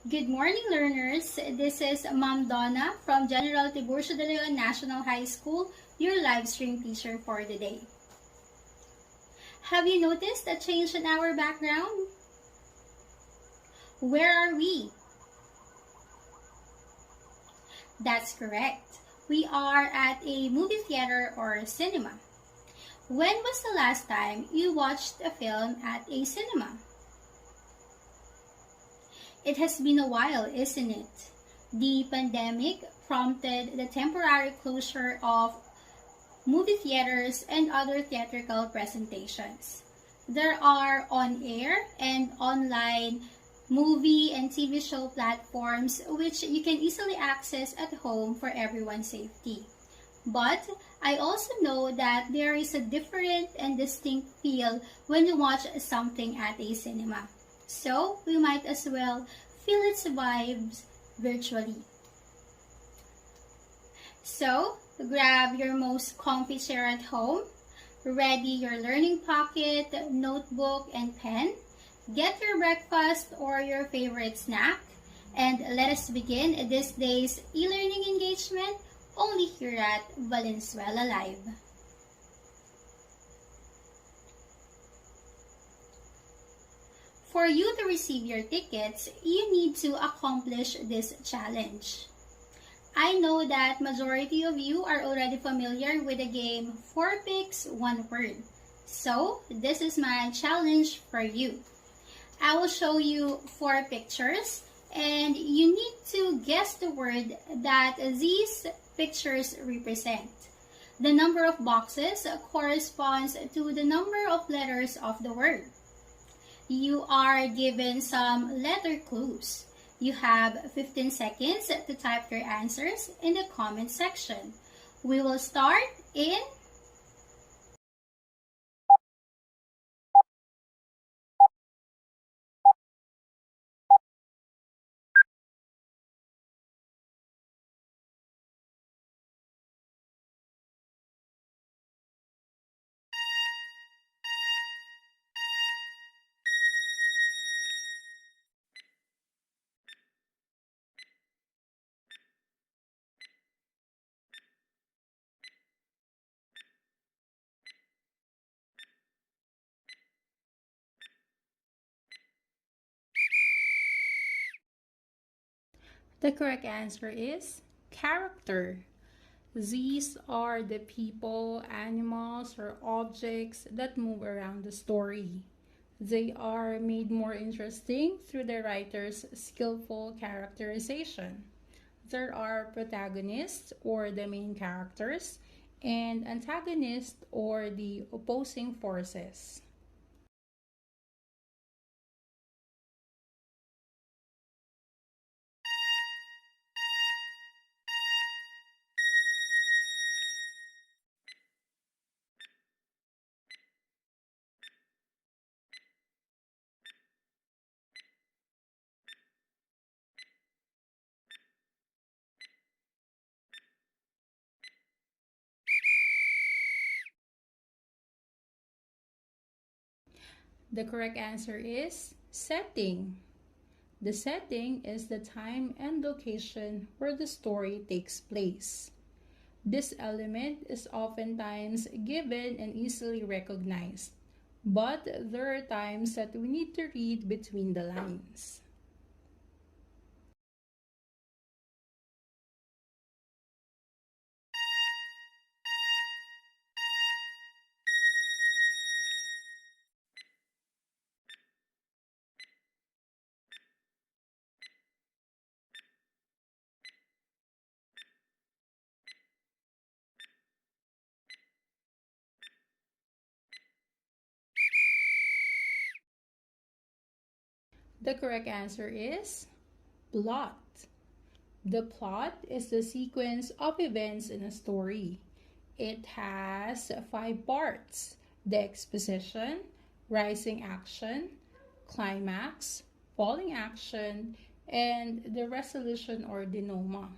Good morning, learners. This is Ma'am Donna from General Tiburcio de Leon National High School, your live stream teacher for the day. Have you noticed a change in our background? Where are we? That's correct. We are at a movie theater or cinema. When was the last time you watched a film at a cinema? It has been a while, isn't it? The pandemic prompted the temporary closure of movie theaters and other theatrical presentations. There are on-air and online movie and TV show platforms which you can easily access at home for everyone's safety. But I also know that there is a different and distinct feel when you watch something at a cinema. So we might as well feel its vibes virtually. So grab your most comfy chair at home, ready your learning pocket, notebook, and pen, get your breakfast or your favorite snack, and let us begin this day's e-learning engagement only here at Valenzuela Live. For you to receive your tickets, you need to accomplish this challenge. I know that majority of you are already familiar with the game 4 Picks, 1 Word. So, this is my challenge for you. I will show you 4 pictures and you need to guess the word that these pictures represent. The number of boxes corresponds to the number of letters of the word. You are given some letter clues. You have 15 seconds to type your answers in the comment section. We will start in The correct answer is character. These are the people, animals, or objects that move around the story. They are made more interesting through the writer's skillful characterization. There are protagonists, or the main characters, and antagonists, or the opposing forces. The correct answer is setting. The setting is the time and location where the story takes place. This element is oftentimes given and easily recognized, but there are times that we need to read between the lines. The correct answer is plot. The plot is the sequence of events in a story. It has 5 parts: the exposition, rising action, climax, falling action, and the resolution or denouement.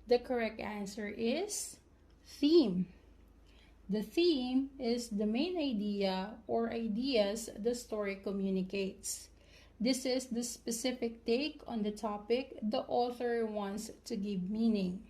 The correct answer is theme. The theme is the main idea or ideas the story communicates. This is the specific take on the topic the author wants to give meaning.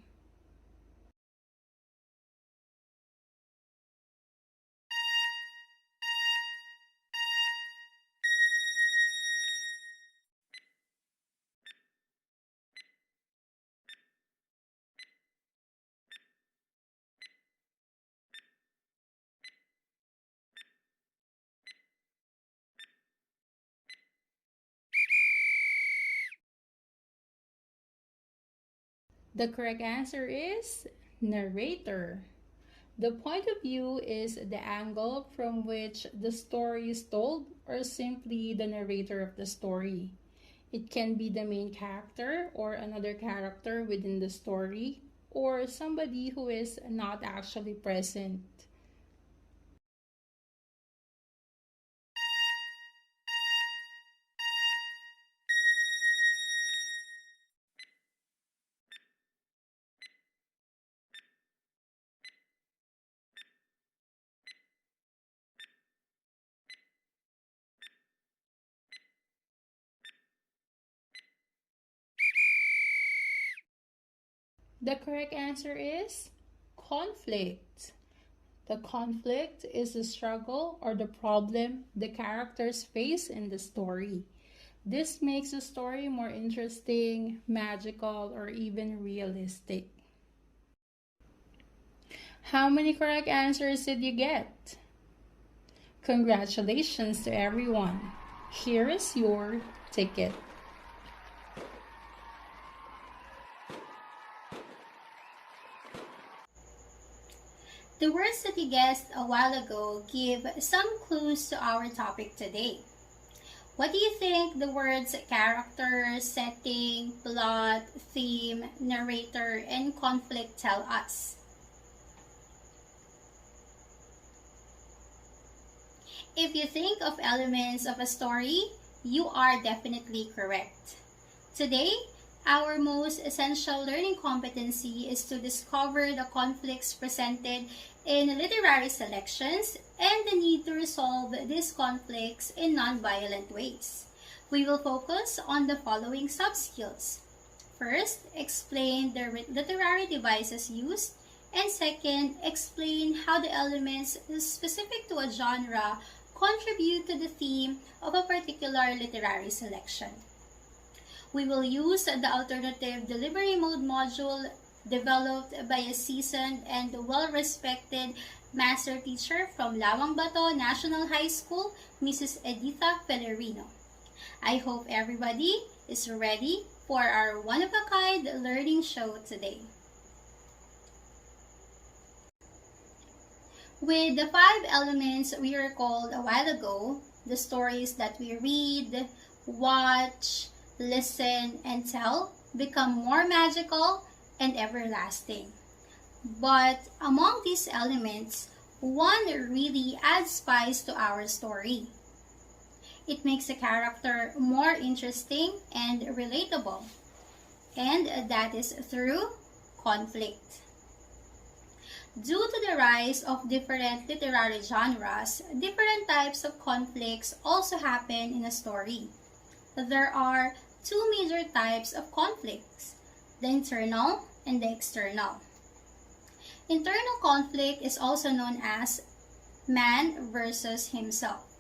The correct answer is narrator. The point of view is the angle from which the story is told, or simply the narrator of the story. It can be the main character or another character within the story, or somebody who is not actually present. The correct answer is conflict. The conflict is the struggle or the problem the characters face in the story. This makes the story more interesting, magical, or even realistic. How many correct answers did you get? Congratulations to everyone. Here is your ticket. The words that you guessed a while ago give some clues to our topic today. What do you think the words character, setting, plot, theme, narrator, and conflict tell us? If you think of elements of a story, you are definitely correct. Today, our most essential learning competency is to discover the conflicts presented in literary selections and the need to resolve these conflicts in non-violent ways. We will focus on the following sub-skills. First, explain the literary devices used, and second, explain how the elements specific to a genre contribute to the theme of a particular literary selection. We will use the alternative delivery mode module developed by a seasoned and well-respected master teacher from Lawang Bato National High School, Mrs. Editha Pellerino. I hope everybody is ready for our one-of-a-kind learning show today. With the 5 elements we recalled a while ago, the stories that we read, watch, listen, and tell become more magical and everlasting. But among these elements, one really adds spice to our story. It makes a character more interesting and relatable, and that is through conflict. Due to the rise of different literary genres, different types of conflicts also happen in a story. There are 2 major types of conflicts, the internal and the external. Internal conflict is also known as man versus himself.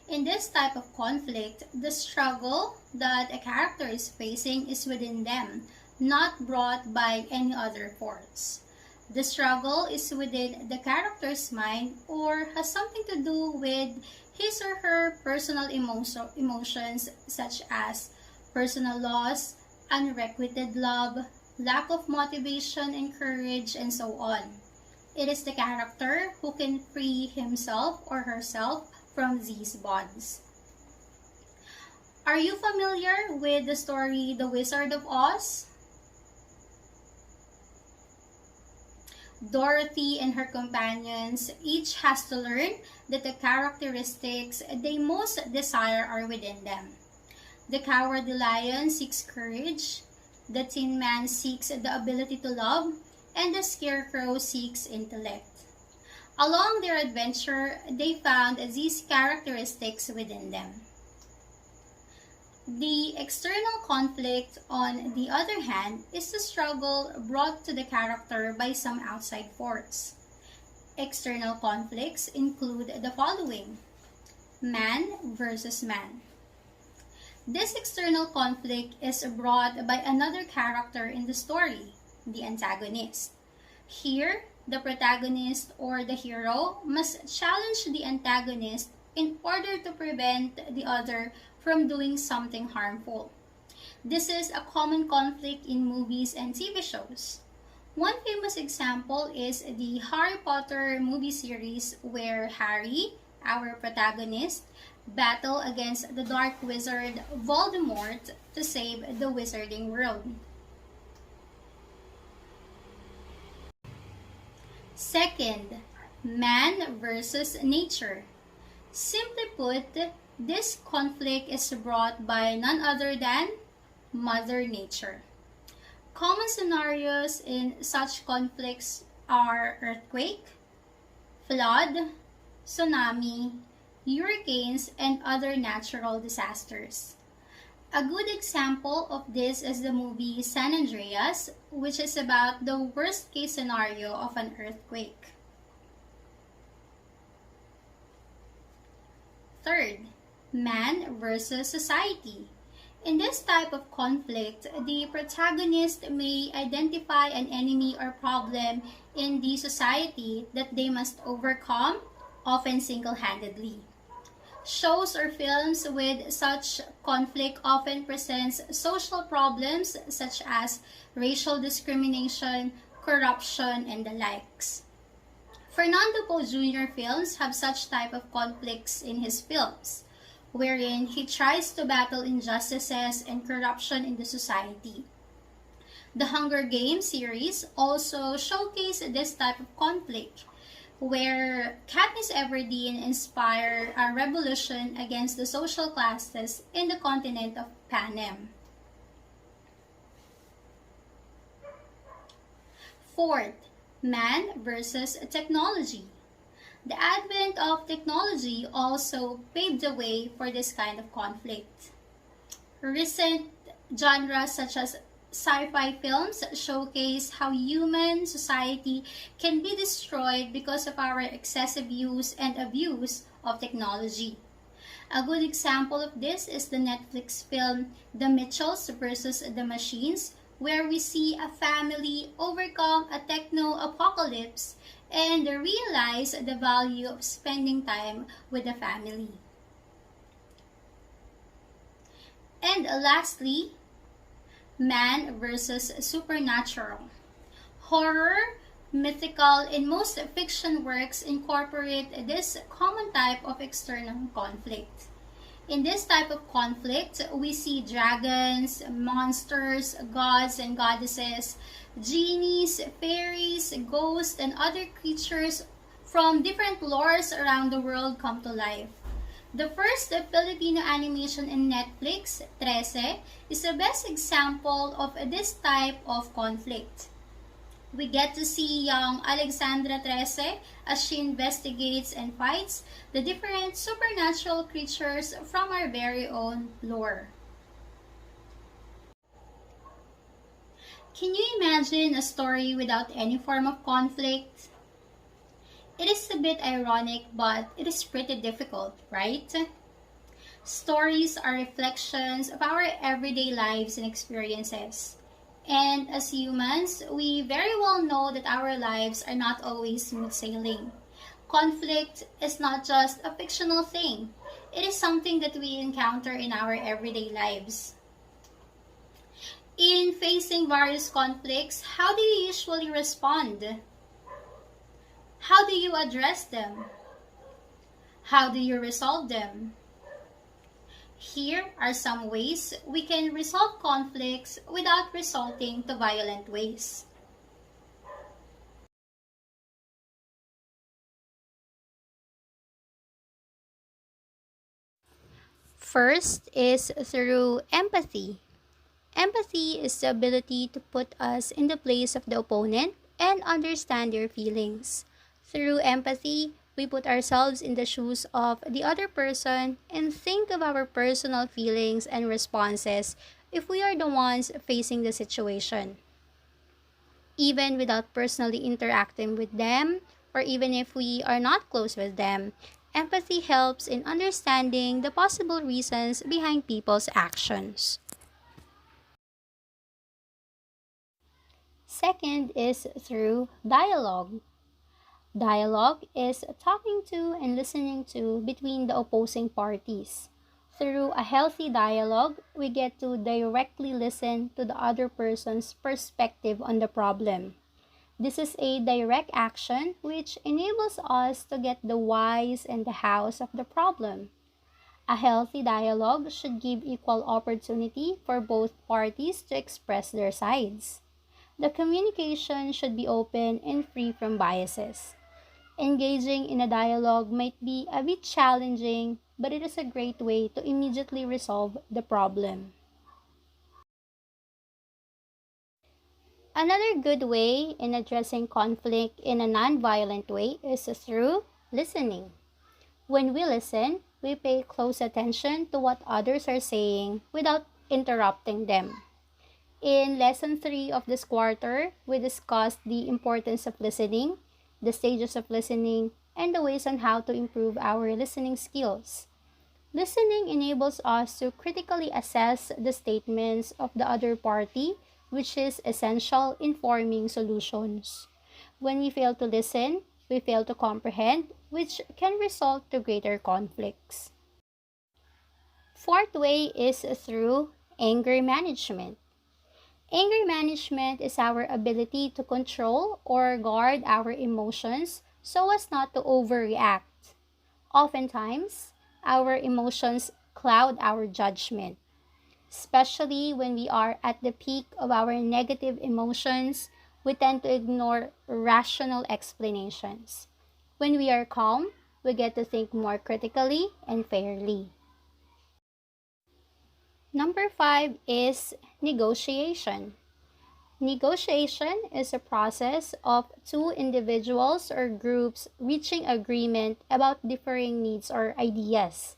In this type of conflict, the struggle that a character is facing is within them, not brought by any other force. The struggle is within the character's mind or has something to do with his or her personal emotions such as personal loss, unrequited love, lack of motivation and courage, and so on. It is the character who can free himself or herself from these bonds. Are you familiar with the story The Wizard of Oz? Dorothy and her companions each has to learn that the characteristics they most desire are within them. The cowardly lion seeks courage, The Tin Man seeks the ability to love, and the Scarecrow seeks intellect. Along their adventure, they found these characteristics within them. The external conflict, on the other hand, is the struggle brought to the character by some outside force. External conflicts include the following: man versus man. This external conflict is brought by another character in the story, the antagonist. Here, the protagonist or the hero must challenge the antagonist in order to prevent the other from doing something harmful. This is a common conflict in movies and TV shows. One famous example is the Harry Potter movie series where Harry, our protagonist, battle against the dark wizard Voldemort to save the wizarding world. Second, man versus nature. Simply put, this conflict is brought by none other than Mother Nature. Common scenarios in such conflicts are earthquake, flood, tsunami, hurricanes, and other natural disasters. A good example of this is the movie San Andreas, which is about the worst case scenario of an earthquake. Third, man versus society. In this type of conflict, the protagonist may identify an enemy or problem in the society that they must overcome, often single-handedly. Shows or films with such conflict often presents social problems such as racial discrimination, corruption, and the likes. Fernando Poe Jr. films have such type of conflicts in his films, wherein he tries to battle injustices and corruption in the society. The Hunger Games series also showcase this type of conflict, where Katniss Everdeen inspired a revolution against the social classes in the continent of Panem. Fourth, man versus technology. The advent of technology also paved the way for this kind of conflict. Recent genres such as sci-fi films showcase how human society can be destroyed because of our excessive use and abuse of technology. A good example of this is the Netflix film The Mitchells versus the Machines, where we see a family overcome a techno-apocalypse and realize the value of spending time with the family. And lastly, man versus supernatural. Horror, mythical, and most fiction works incorporate this common type of external conflict. In this type of conflict, we see dragons, monsters, gods and goddesses, genies, fairies, ghosts, and other creatures from different lores around the world come to life. The first Filipino animation in Netflix, 13, is the best example of this type of conflict. We get to see young Alexandra 13 as she investigates and fights the different supernatural creatures from our very own lore. Can you imagine a story without any form of conflict? It is a bit ironic, but it is pretty difficult, right? Stories are reflections of our everyday lives and experiences. And as humans, we very well know that our lives are not always smooth sailing. Conflict is not just a fictional thing. It is something that we encounter in our everyday lives. In facing various conflicts, how do you usually respond? How do you address them? How do you resolve them? Here are some ways we can resolve conflicts without resorting to violent ways. First is through empathy. Empathy is the ability to put us in the place of the opponent and understand their feelings. Through empathy, we put ourselves in the shoes of the other person and think of our personal feelings and responses if we are the ones facing the situation. Even without personally interacting with them, or even if we are not close with them, empathy helps in understanding the possible reasons behind people's actions. Second is through dialogue. Dialogue is talking to and listening to between the opposing parties. Through a healthy dialogue, we get to directly listen to the other person's perspective on the problem. This is a direct action which enables us to get the whys and the hows of the problem. A healthy dialogue should give equal opportunity for both parties to express their sides. The communication should be open and free from biases. Engaging in a dialogue might be a bit challenging, but it is a great way to immediately resolve the problem. Another good way in addressing conflict in a nonviolent way is through listening. When we listen, we pay close attention to what others are saying without interrupting them. In lesson 3 of this quarter, we discussed the importance of listening, the stages of listening, and the ways on how to improve our listening skills. Listening enables us to critically assess the statements of the other party, which is essential in forming solutions. When we fail to listen, we fail to comprehend, which can result to greater conflicts. Fourth way is through anger management. Anger management is our ability to control or guard our emotions so as not to overreact. Oftentimes, our emotions cloud our judgment, especially when we are at the peak of our negative emotions. We tend to ignore rational explanations. When we are calm, we get to think more critically and fairly. Number 5 is negotiation. Negotiation is a process of two individuals or groups reaching agreement about differing needs or ideas.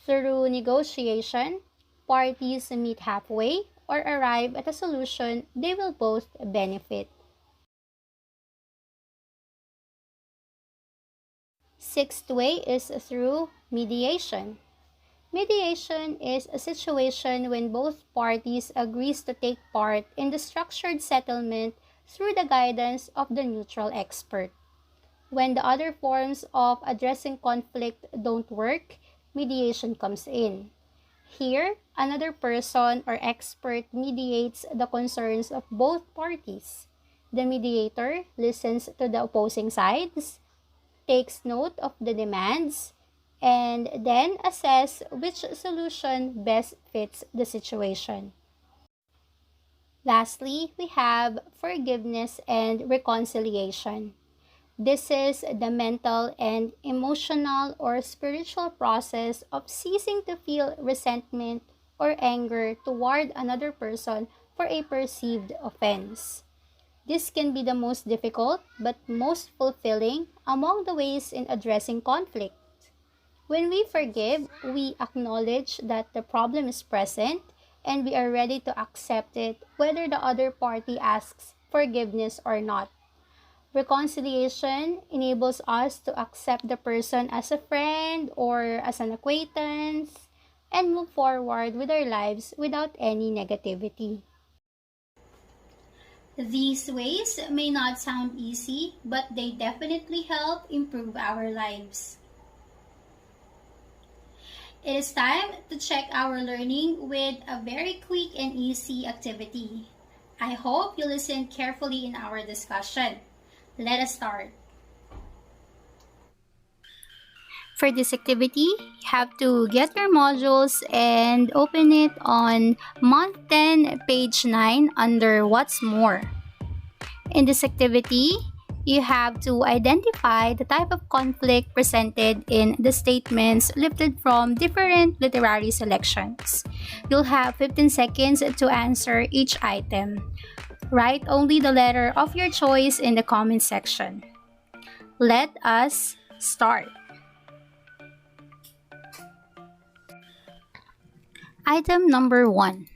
Through negotiation, parties meet halfway or arrive at a solution they will both benefit. Sixth way is through mediation. Mediation is a situation when both parties agrees to take part in the structured settlement through the guidance of the neutral expert. When the other forms of addressing conflict don't work, mediation comes in. Here, another person or expert mediates the concerns of both parties. The mediator listens to the opposing sides, takes note of the demands, and then assess which solution best fits the situation. Lastly, we have forgiveness and reconciliation. This is the mental and emotional or spiritual process of ceasing to feel resentment or anger toward another person for a perceived offense. This can be the most difficult but most fulfilling among the ways in addressing conflict. When we forgive, we acknowledge that the problem is present and we are ready to accept it whether the other party asks forgiveness or not. Reconciliation enables us to accept the person as a friend or as an acquaintance and move forward with our lives without any negativity. These ways may not sound easy, but they definitely help improve our lives. It is time to check our learning with a very quick and easy activity. I hope you listened carefully in our discussion. Let us start. For this activity, you have to get your modules and open it on month 10, page 9 under What's More. In this activity, You have to identify the type of conflict presented in the statements lifted from different literary selections. You'll have 15 seconds to answer each item. Write only the letter of your choice in the comment section. Let us start. Item number 1.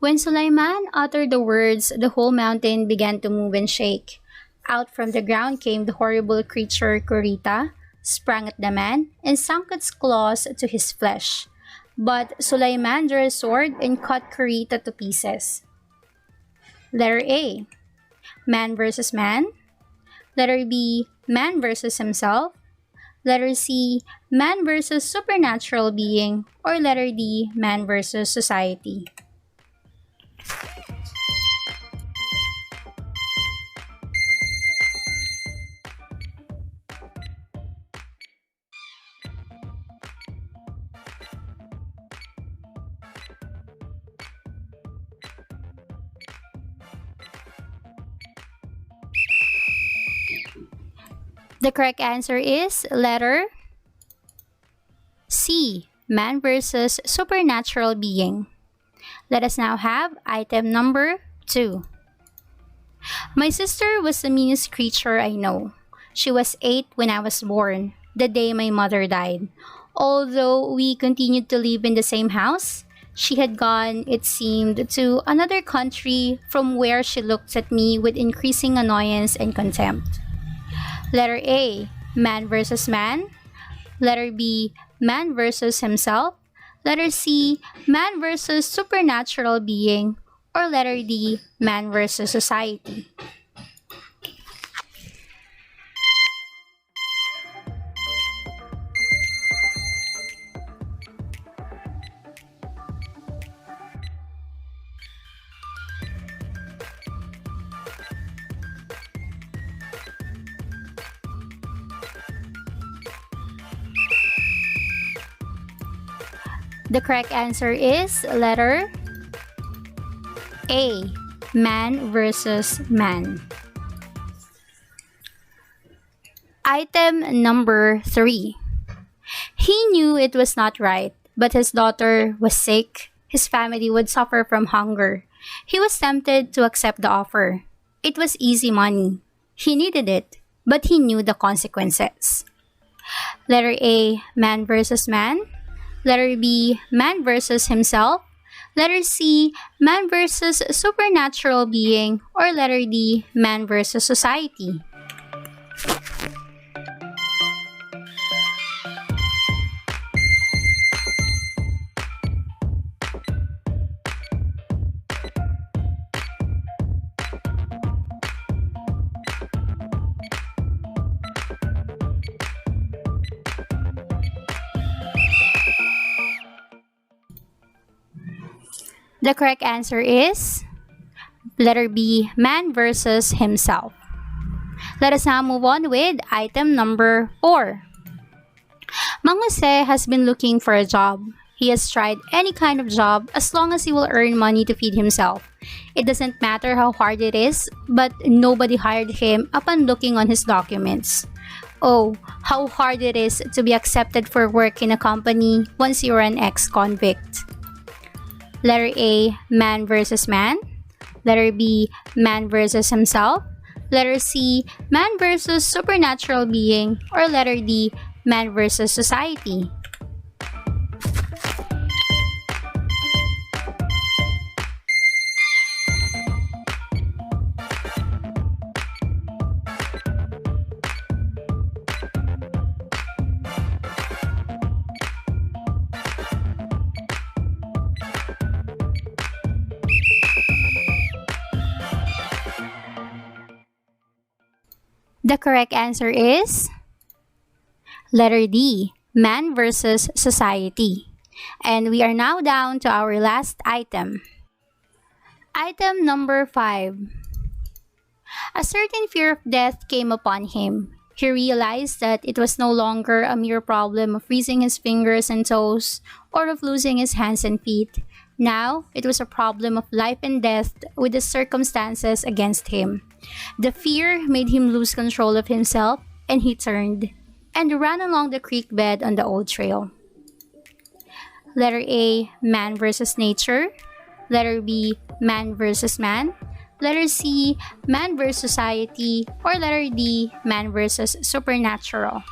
When Sulaiman uttered the words, the whole mountain began to move and shake. Out from the ground came the horrible creature Kurita, sprang at the man, and sunk its claws to his flesh. But Sulaiman drew a sword and cut Kurita to pieces. Letter A. Man versus man. Letter B. Man versus himself. Letter C. Man versus supernatural being. Or letter D. Man versus society. The correct answer is letter C. Man versus supernatural being. Let us now have item number 2. My sister was the meanest creature I know. She was 8 when I was born, the day my mother died. Although we continued to live in the same house, she had gone, it seemed, to another country from where she looked at me with increasing annoyance and contempt. Letter A. Man versus man. Letter B. Man versus himself. Letter C. Man versus supernatural being. Or letter D. Man versus society. The correct answer is letter A. Man versus man. Item number 3. He knew it was not right, but his daughter was sick. His family would suffer from hunger. He was tempted to accept the offer. It was easy money. He needed it, but he knew the consequences. Letter A. Man versus man. Letter B. Man versus himself. Letter C. Man versus supernatural being. Or letter D. Man versus society. The correct answer is letter B. Man versus himself. Let us now move on with item number 4. Mang Jose has been looking for a job. He has tried any kind of job as long as he will earn money to feed himself. It doesn't matter how hard it is, but nobody hired him upon looking on his documents. Oh, how hard it is to be accepted for work in a company once you're an ex-convict. Letter A. Man versus man. Letter B. Man versus himself. Letter C. Man versus supernatural being. Or letter D. Man versus society. The correct answer is letter D. Man versus society. And we are now down to our last item. Item number 5. A certain fear of death came upon him. He realized that it was no longer a mere problem of freezing his fingers and toes or of losing his hands and feet. Now, it was a problem of life and death with the circumstances against him. The fear made him lose control of himself, and he turned and ran along the creek bed on the old trail. Letter A, man versus nature. Letter B, man versus man. Letter C, man versus society. Or letter D, man versus supernatural.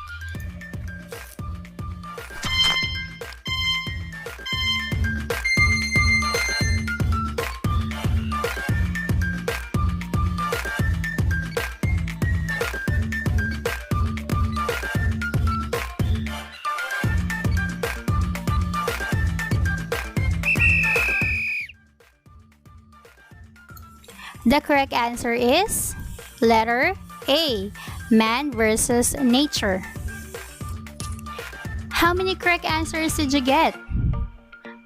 The correct answer is letter A, man versus nature. How many correct answers did you get?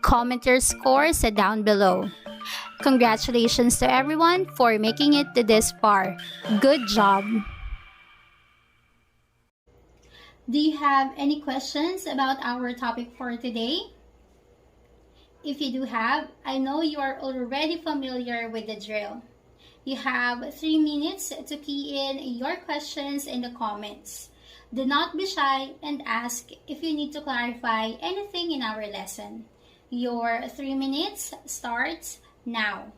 Comment your scores down below. Congratulations to everyone for making it to this far. Good job! Do you have any questions about our topic for today? If you do have, I know you are already familiar with the drill. You have 3 minutes to key in your questions in the comments. Do not be shy and ask if you need to clarify anything in our lesson. Your 3 minutes starts now.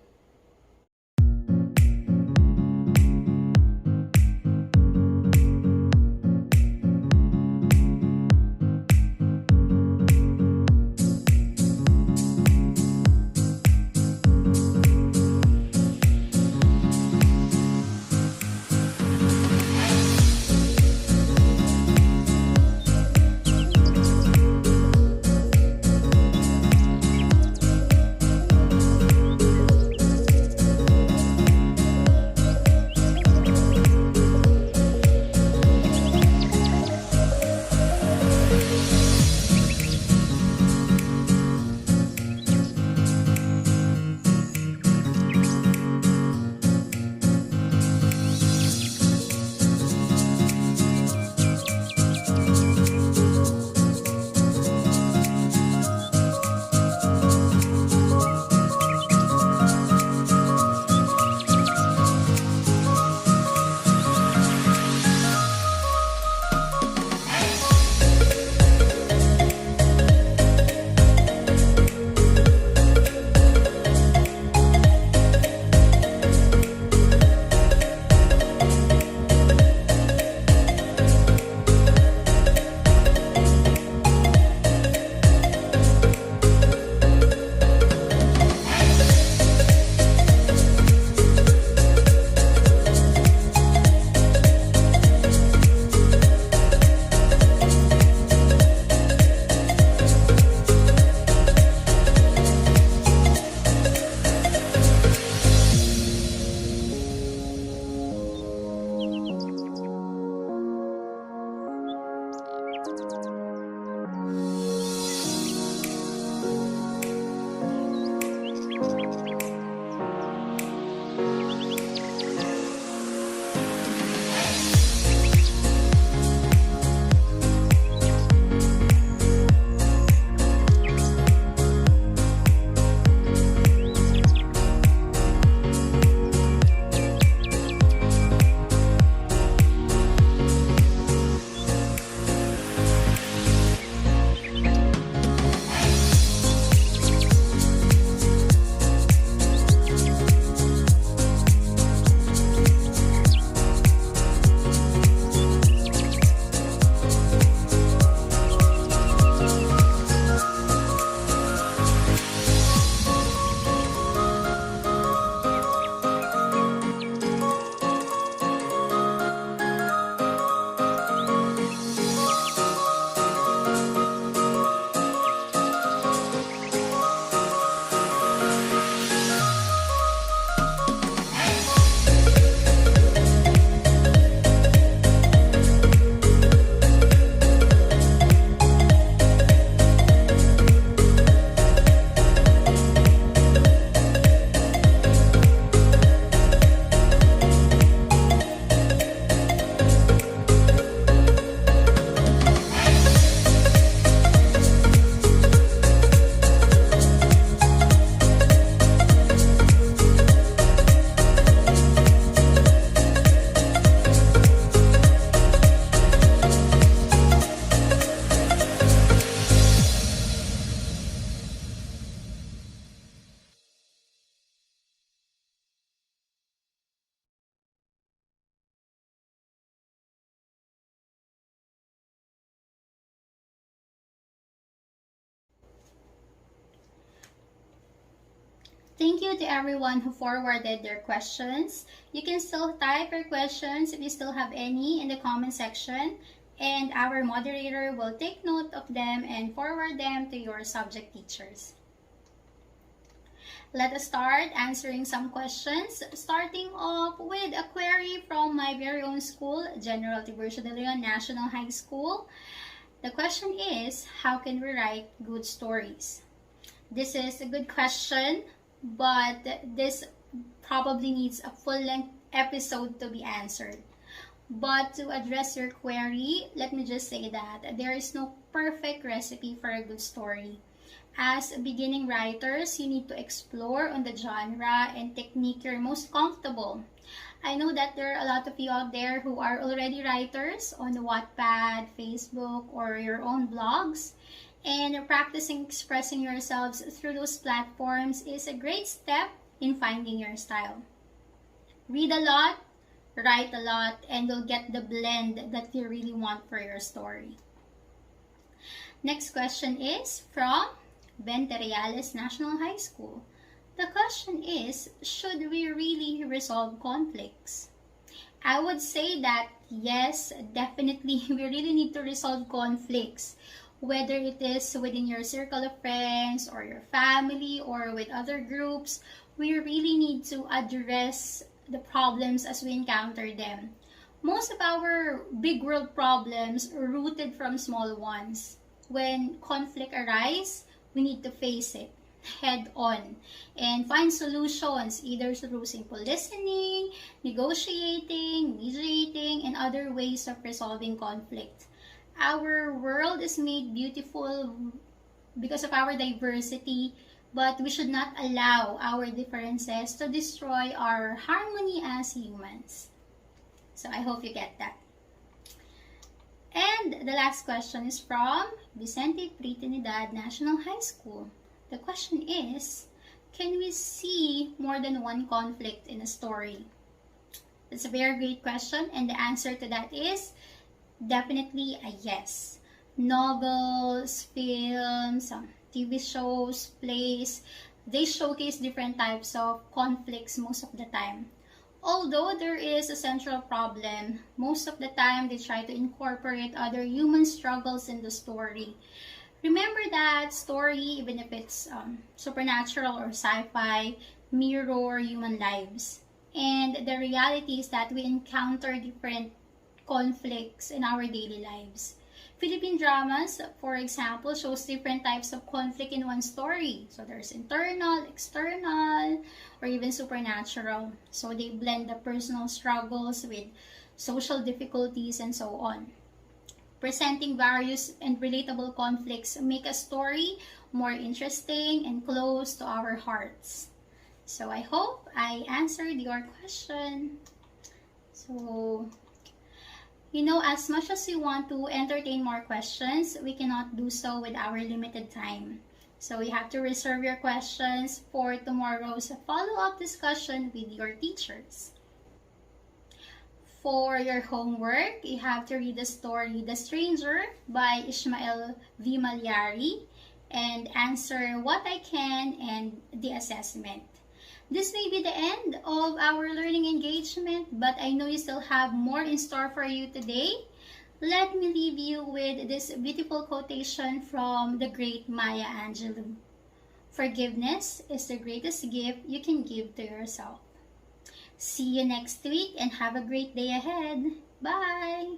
Thank you to everyone who forwarded their questions. You can still type your questions if you still have any in the comment section, and our moderator will take note of them and forward them to your subject teachers. Let us start answering some questions, starting off with a query from my very own school, General Tiburcio de Leon National High School. The question is, how can we write good stories? This is a good question, but this probably needs a full-length episode to be answered. But to address your query, let me just say that there is no perfect recipe for a good story. As beginning writers, you need to explore on the genre and technique you're most comfortable. I know that there are a lot of you out there who are already writers on Wattpad, Facebook, or your own blogs. And practicing expressing yourselves through those platforms is a great step in finding your style. Read a lot, write a lot, and you'll get the blend that you really want for your story. Next question is from Bente Reales National High School. The question is, should we really resolve conflicts? I would say that yes, definitely we really need to resolve conflicts. Whether it is within your circle of friends or your family or with other groups, we really need to address the problems as we encounter them. Most of our big world problems are rooted from small ones. When conflict arises, we need to face it head on and find solutions either through simple listening, negotiating, mediating, and other ways of resolving conflict. Our world is made beautiful because of our diversity, but we should not allow our differences to destroy our harmony as humans. So I hope you get that. And the last question is from Vicente Trinidad National High School. The question is, can we see more than one conflict in a story? That's a very great question, and the answer to that is definitely a yes. Novels, films, TV shows, plays, they showcase different types of conflicts most of the time. Although there is a central problem, most of the time they try to incorporate other human struggles in the story. Remember that story, even if it's supernatural or sci-fi, mirror human lives. And the reality is that we encounter different conflicts in our daily lives. Philippine dramas, for example, shows different types of conflict in one story. So there's internal, external, or even supernatural. So they blend the personal struggles with social difficulties and so on. Presenting various and relatable conflicts make a story more interesting and close to our hearts. So I hope I answered your question. So, as much as we want to entertain more questions, we cannot do so with our limited time. So you have to reserve your questions for tomorrow's follow-up discussion with your teachers. For your homework, you have to read the story The Stranger by Ishmael V. Malyari and answer what I can and the assessment. This may be the end of our learning engagement, but I know you still have more in store for you today. Let me leave you with this beautiful quotation from the great Maya Angelou. Forgiveness is the greatest gift you can give to yourself. See you next week and have a great day ahead. Bye!